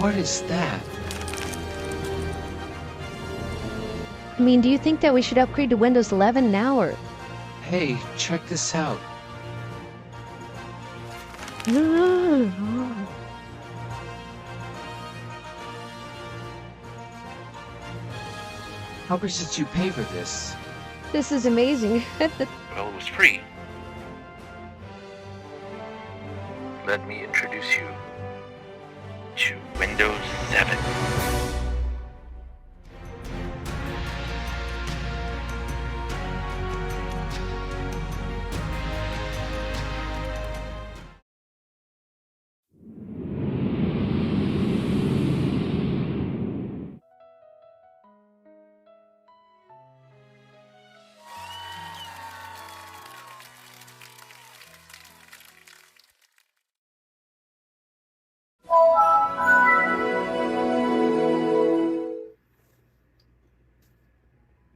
What is that? I mean, do you think that we should upgrade to Windows 11 now, or? Hey, check this out. How much did you pay for this? This is amazing. Well, it was free. Let me introduce you to Windows 7.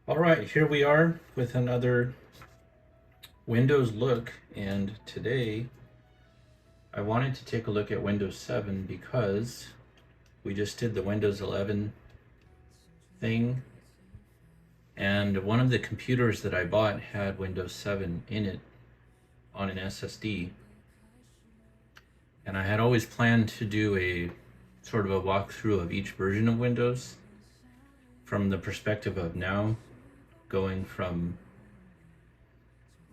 Alright, here we are with another Windows look, and today I wanted to take a look at Windows 7 because we just did the Windows 11 thing, and one of the computers that I bought had Windows 7 in it on an SSD, and I had always planned to do a sort of a walkthrough of each version of Windows from the perspective of now, going from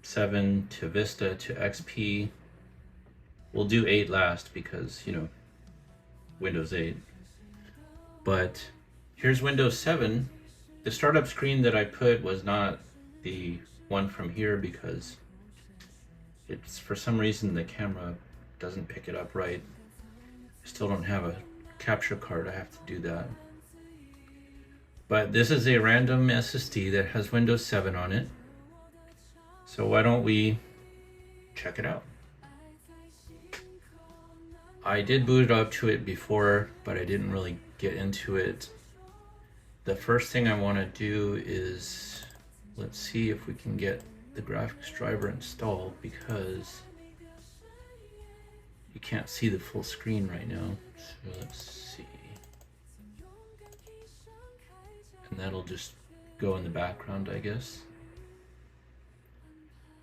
7 to Vista to XP. We'll do 8 last because, you know, Windows 8. But here's Windows 7. The startup screen that I put was not the one from here because it's, for some reason, the camera doesn't pick it up right. I still don't have a capture card. I have to do that. But this is a random SSD that has Windows 7 on it. So why don't we check it out? I did boot it up to it before, but I didn't really get into it. The first thing I want to do is, let's see if we can get the graphics driver installed, because you can't see the full screen right now. So let's see. And that'll just go in the background, I guess.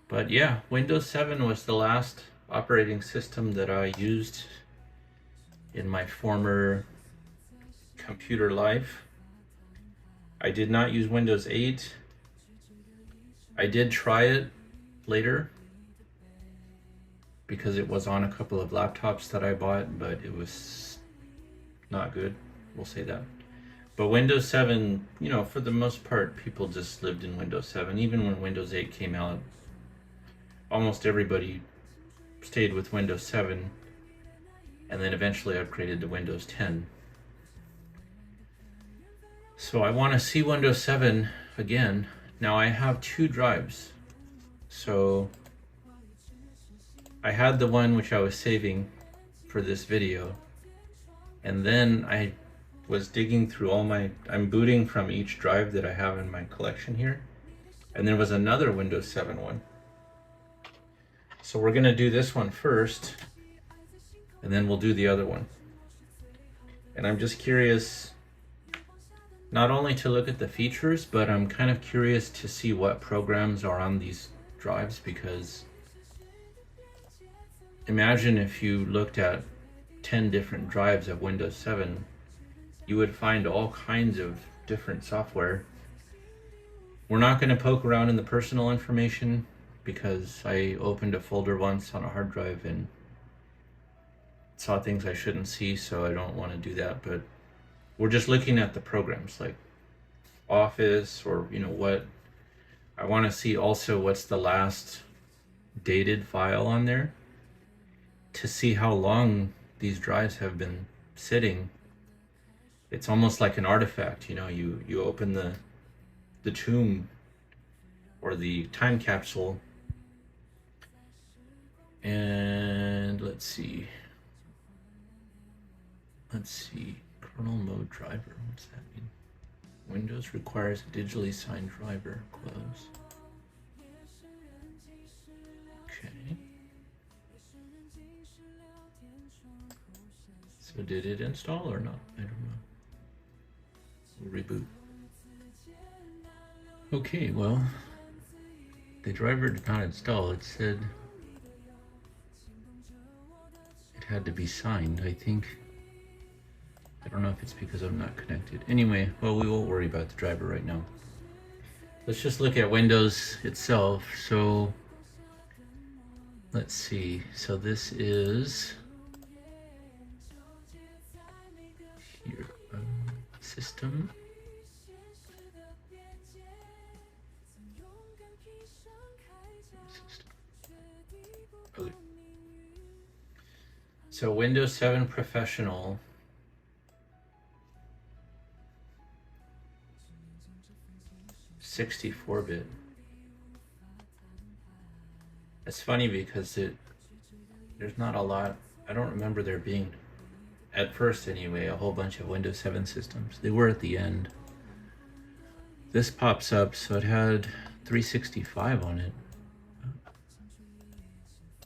But yeah, Windows 7 was the last operating system that I used in my former computer life. I did not use Windows 8. I did try it later because it was on a couple of laptops that I bought, but it was not good, we'll say that. But Windows 7, you know, for the most part, people just lived in Windows 7. Even when Windows 8 came out, almost everybody stayed with Windows 7 and then eventually upgraded to Windows 10. So I want to see Windows 7 again. Now I have 2 drives. So I had the one which I was saving for this video, and then I was digging through I'm booting from each drive that I have in my collection here, and there was another Windows 7 one. So we're gonna do this one first, and then we'll do the other one. And I'm just curious, not only to look at the features, but I'm kind of curious to see what programs are on these drives, because imagine if you looked at 10 different drives of Windows 7, you would find all kinds of different software. We're not going to poke around in the personal information because I opened a folder once on a hard drive and saw things I shouldn't see, so I don't want to do that. But we're just looking at the programs like Office, or, you know, what I want to see also what's the last dated file on there, to see how long these drives have been sitting. It's almost like an artifact, you know, you open the tomb or the time capsule, and let's see, kernel mode driver, what's that mean? Windows requires a digitally signed driver, close. Okay. So did it install or not? I don't know. We'll reboot. Okay, well, the driver did not install. It said it had to be signed, I think. I don't know if it's because I'm not connected. Anyway, well, we won't worry about the driver right now. Let's just look at Windows itself. So let's see. So this is here, system. Okay. So Windows 7 Professional. (64-bit). It's funny because there's not a lot. I don't remember there being, at first anyway, a whole bunch of Windows 7 systems. They were at the end. This pops up, so it had 365 on it.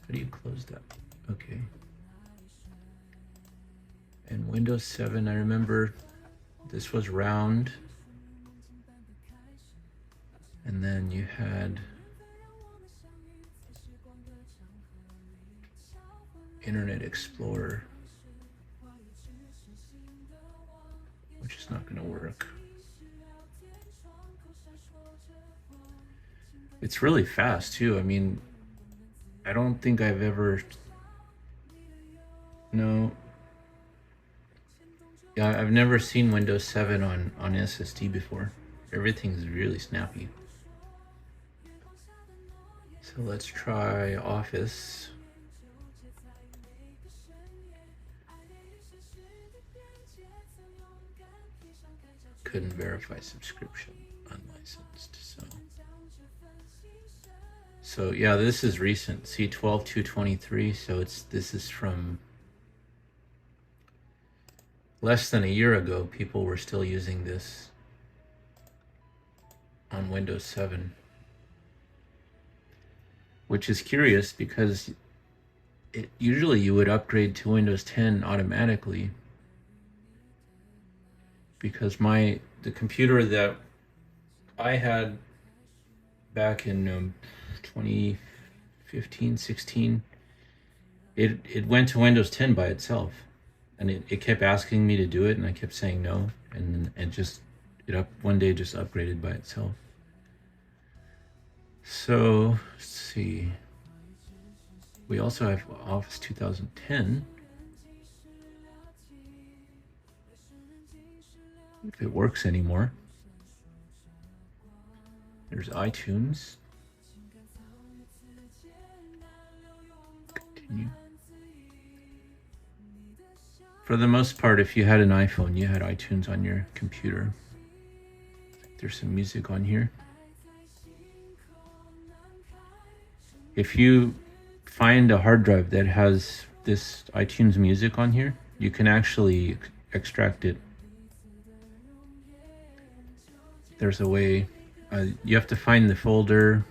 How do you close that? Okay. And Windows 7, I remember this was round. And then you had Internet Explorer, which is not going to work. It's really fast too. I mean, I don't think I've ever, no. Yeah, I've never seen Windows 7 on SSD before. Everything's really snappy. So let's try Office. Couldn't verify subscription, unlicensed. So yeah, this is recent. C12.2.23. So this is from less than a year ago. People were still using this on Windows 7. Which is curious because usually you would upgrade to Windows 10 automatically, because the computer that I had back in 2015, 16, it went to Windows 10 by itself, and it kept asking me to do it, and I kept saying no, and one day just upgraded by itself. So let's see. We also have Office 2010. If it works anymore. There's iTunes. Continue. For the most part, if you had an iPhone, you had iTunes on your computer. There's some music on here. If you find a hard drive that has this iTunes music on here, you can actually extract it. There's a way. You have to find the folder.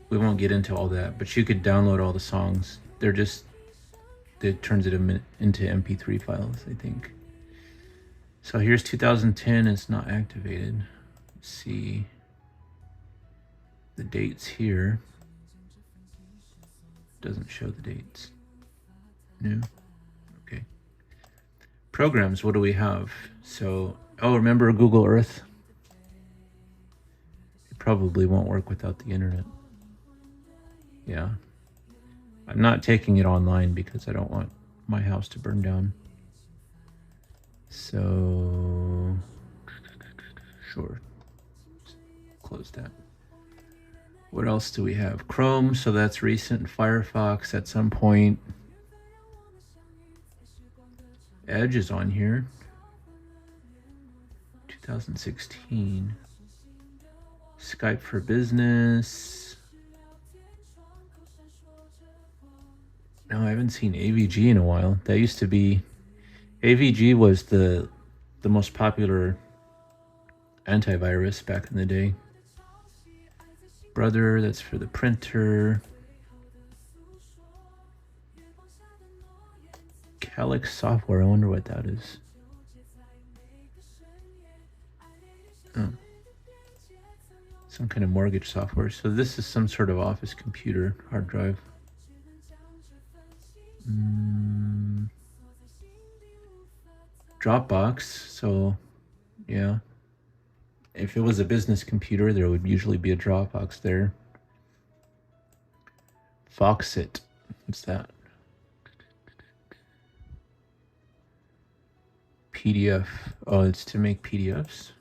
We won't get into all that, but you could download all the songs. It turns it into MP3 files, I think. So here's 2010. It's not activated. Let's see the dates here. Doesn't show the dates. No? Okay. Programs, what do we have? So, remember Google Earth? It probably won't work without the internet. Yeah. I'm not taking it online because I don't want my house to burn down. So, sure. Close that. What else do we have? Chrome, so that's recent. Firefox at some point. Edge is on here. 2016. Skype for Business. No, I haven't seen AVG in a while. That used to be... AVG was the most popular antivirus back in the day. Brother, that's for the printer. Helix software. I wonder what that is. Oh. Some kind of mortgage software. So this is some sort of office computer hard drive. Dropbox. So yeah, if it was a business computer, there would usually be a Dropbox there. Foxit. What's that? PDF. Oh, it's to make PDFs.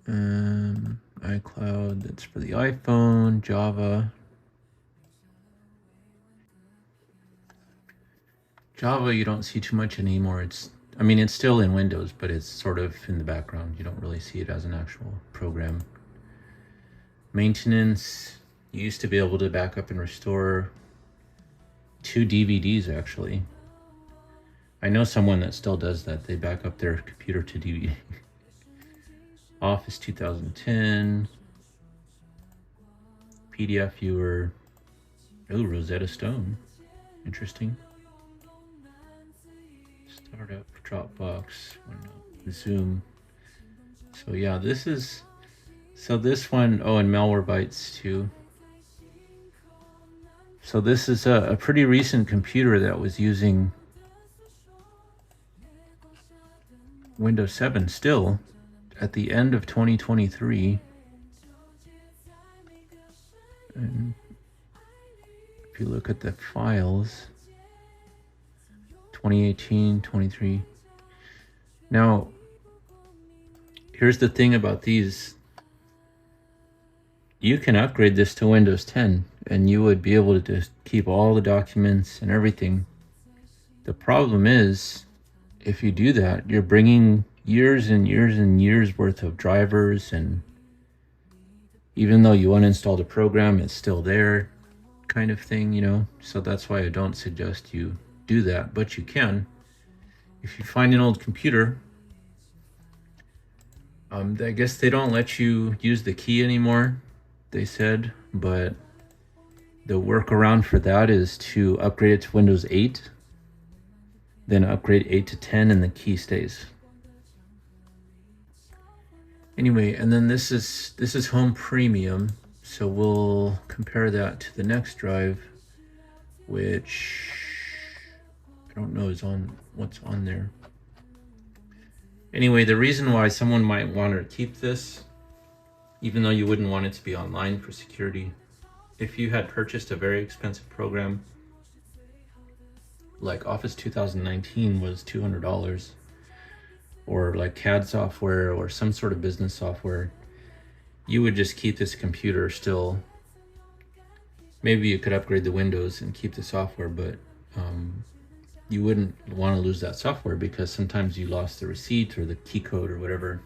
iCloud, that's for the iPhone. Java. Java, you don't see too much anymore. It's still in Windows, but it's sort of in the background. You don't really see it as an actual program. Maintenance, you used to be able to back up and restore 2 DVDs, actually. I know someone that still does that. They back up their computer to DVD. Office 2010. PDF viewer. Oh, Rosetta Stone. Interesting. Startup, Dropbox, Zoom. So yeah, this one, oh, and Malwarebytes too. So this is a pretty recent computer that was using Windows 7 still at the end of 2023. And if you look at the files, 2018, 23. Now, here's the thing about these. You can upgrade this to Windows 10 and you would be able to just keep all the documents and everything. The problem is, if you do that, you're bringing years and years and years worth of drivers, and even though you uninstalled a program, it's still there, kind of thing, you know. So that's why I don't suggest you do that, but you can. If you find an old computer, I guess they don't let you use the key anymore, they said, but the workaround for that is to upgrade it to Windows 8, then upgrade 8 to 10 and the key stays. Anyway, and then this is Home Premium, so we'll compare that to the next drive, which I don't know what's on there. Anyway, the reason why someone might want to keep this, even though you wouldn't want it to be online for security, if you had purchased a very expensive program, like Office 2019 was $200, or like CAD software or some sort of business software, you would just keep this computer still. Maybe you could upgrade the Windows and keep the software, but you wouldn't want to lose that software because sometimes you lost the receipt or the key code or whatever.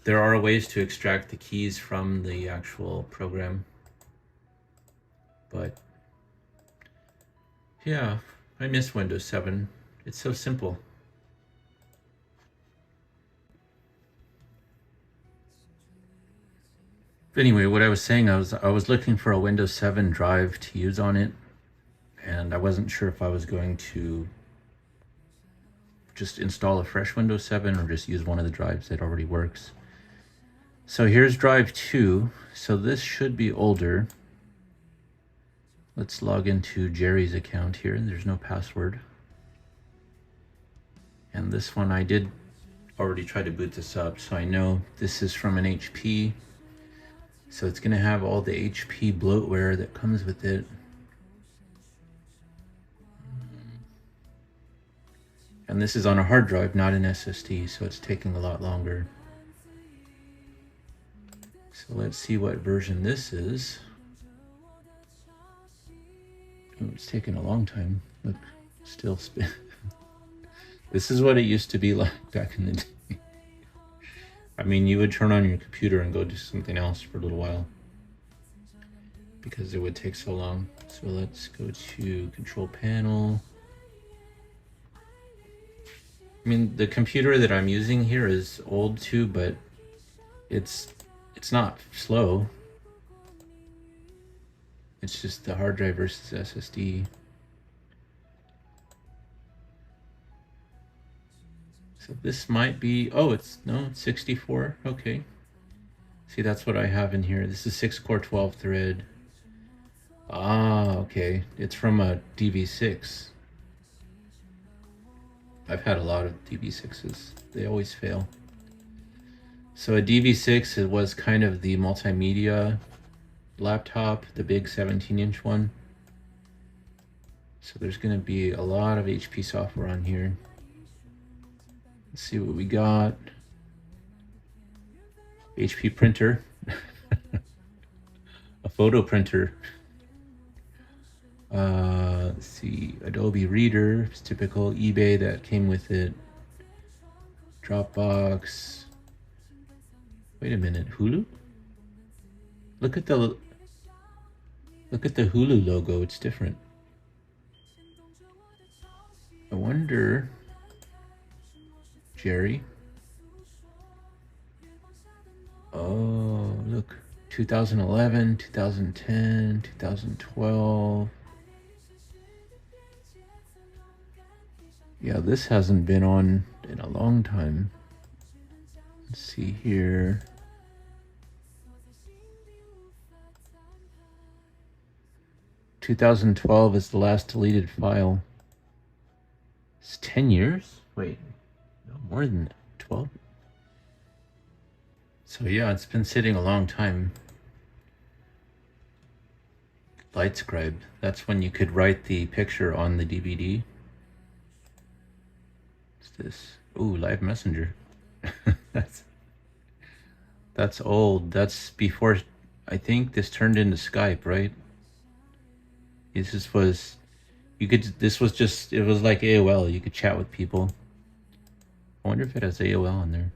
There are ways to extract the keys from the actual program. But yeah, I miss Windows 7. It's so simple. Anyway, what I was saying, I was looking for a Windows 7 drive to use on it, and I wasn't sure if I was going to just install a fresh Windows 7 or just use one of the drives that already works. So here's drive 2. So this should be older. Let's log into Jerry's account here. There's no password. And this one, I did already try to boot this up, so I know this is from an HP. So it's going to have all the HP bloatware that comes with it. And this is on a hard drive, not an SSD, so it's taking a lot longer. So let's see what version this is. Oh, it's taking a long time. Look, still spin. This is what it used to be like back in the day. I mean, you would turn on your computer and go do something else for a little while because it would take so long. So let's go to Control Panel. I mean, the computer that I'm using here is old too, but it's not slow. It's just the hard drive versus SSD. So this might be, oh, it's 64. Okay. See, that's what I have in here. This is 6-core 12 thread. Ah, okay. It's from a DV6. I've had a lot of DV6s. They always fail. So a DV6, it was kind of the multimedia laptop, the big 17-inch one. So there's going to be a lot of HP software on here. Let's see what we got. HP printer. A photo printer. Let's see, Adobe Reader, it's typical. eBay that came with it. Dropbox. Wait a minute, Hulu? Look at the Hulu logo, it's different. I wonder, Jerry. Oh, look, 2011, 2010, 2012. Yeah, this hasn't been on in a long time. Let's see here. "2012 is the last deleted file." It's 10 years? Wait, no, more than that. 12? So yeah, it's been sitting a long time. LightScribe, that's when you could write the picture on the DVD. What's this? Ooh, Live Messenger. That's old. That's before, I think this turned into Skype, right? This was like AOL. You could chat with people. I wonder if it has AOL on there.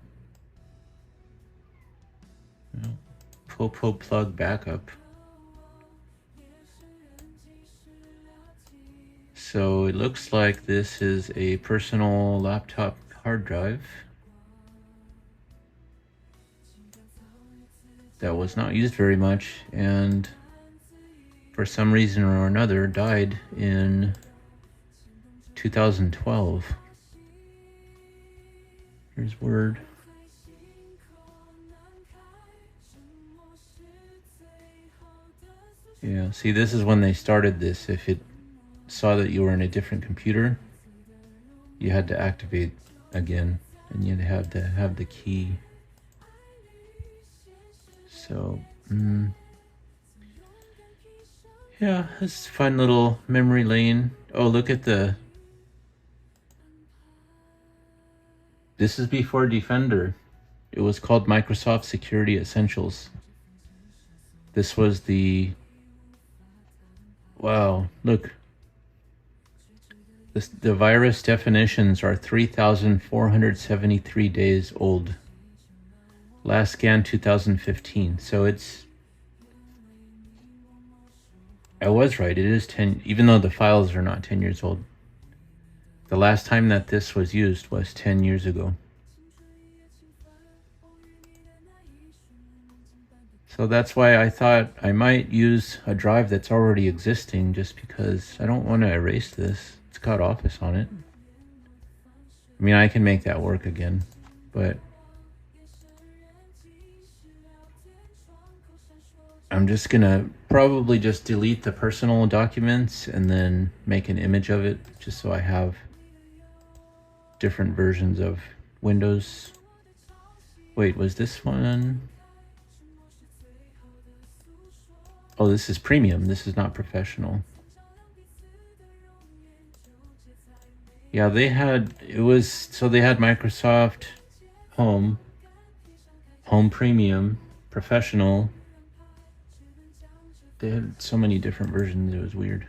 No. Popo plug backup. So it looks like this is a personal laptop hard drive that was not used very much, and for some reason or another died in 2012. Here's Word. Yeah, see, this is when they started this. If it saw that you were in a different computer, you had to activate again, and you'd have to have the key. So, yeah, this is a fun little memory lane. Oh, look at this is before Defender. It was called Microsoft Security Essentials. This was the, wow, look. The virus definitions are 3,473 days old. Last scan 2015. So I was right, it is 10, even though the files are not 10 years old. The last time that this was used was 10 years ago. So that's why I thought I might use a drive that's already existing, just because I don't want to erase this. It's got Office on it. I mean, I can make that work again, but I'm just gonna probably just delete the personal documents and then make an image of it, just so I have different versions of Windows. Wait, was this one? Oh, this is premium. This is not professional. Yeah, they had Microsoft Home Premium, Professional. They had so many different versions, it was weird.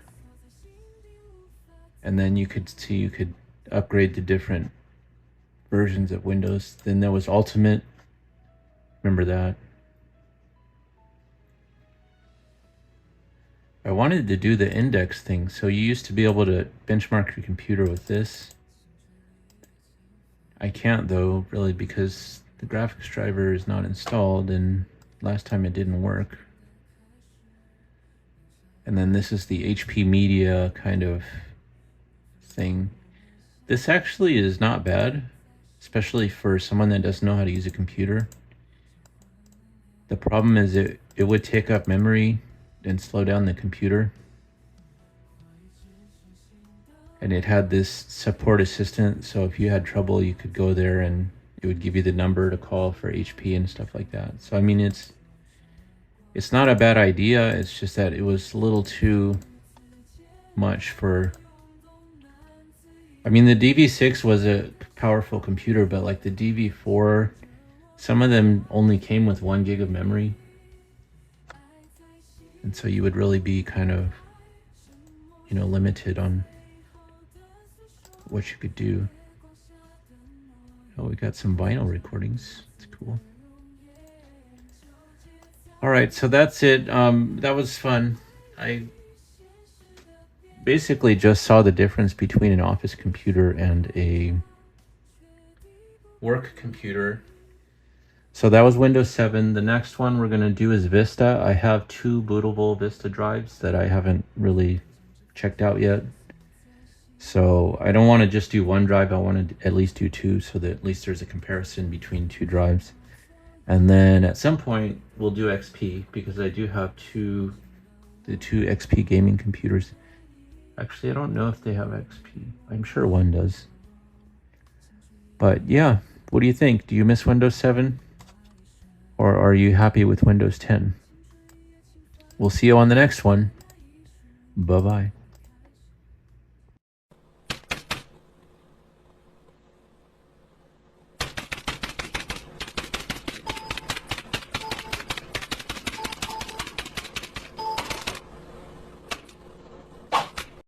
And then you could upgrade to different versions of Windows. Then there was Ultimate. Remember that? I wanted to do the index thing. So you used to be able to benchmark your computer with this. I can't though, really, because the graphics driver is not installed, and last time it didn't work. And then this is the HP Media kind of thing. This actually is not bad. especially for someone that doesn't know how to use a computer. The problem is it would take up memory and slow down the computer. And it had this support assistant, so if you had trouble, you could go there and it would give you the number to call for HP and stuff like that. So I mean, it's not a bad idea. It's just that it was a little too much for. I mean, the DV6 was a powerful computer, but like the DV4, some of them only came with 1 gig of memory, and so you would really be kind of, you know, limited on what you could do. Oh, we got some vinyl recordings. That's cool. All right, so that's it. That was fun. I basically just saw the difference between an office computer and a work computer. So that was Windows 7. The next one we're going to do is Vista. I have 2 bootable Vista drives that I haven't really checked out yet. So I don't want to just do 1 drive. I want to at least do 2 so that at least there's a comparison between 2 drives. And then at some point we'll do XP because I do have the two XP gaming computers. Actually, I don't know if they have XP. I'm sure one does. But yeah, what do you think? Do you miss Windows 7? Or are you happy with Windows 10? We'll see you on the next one. Bye-bye.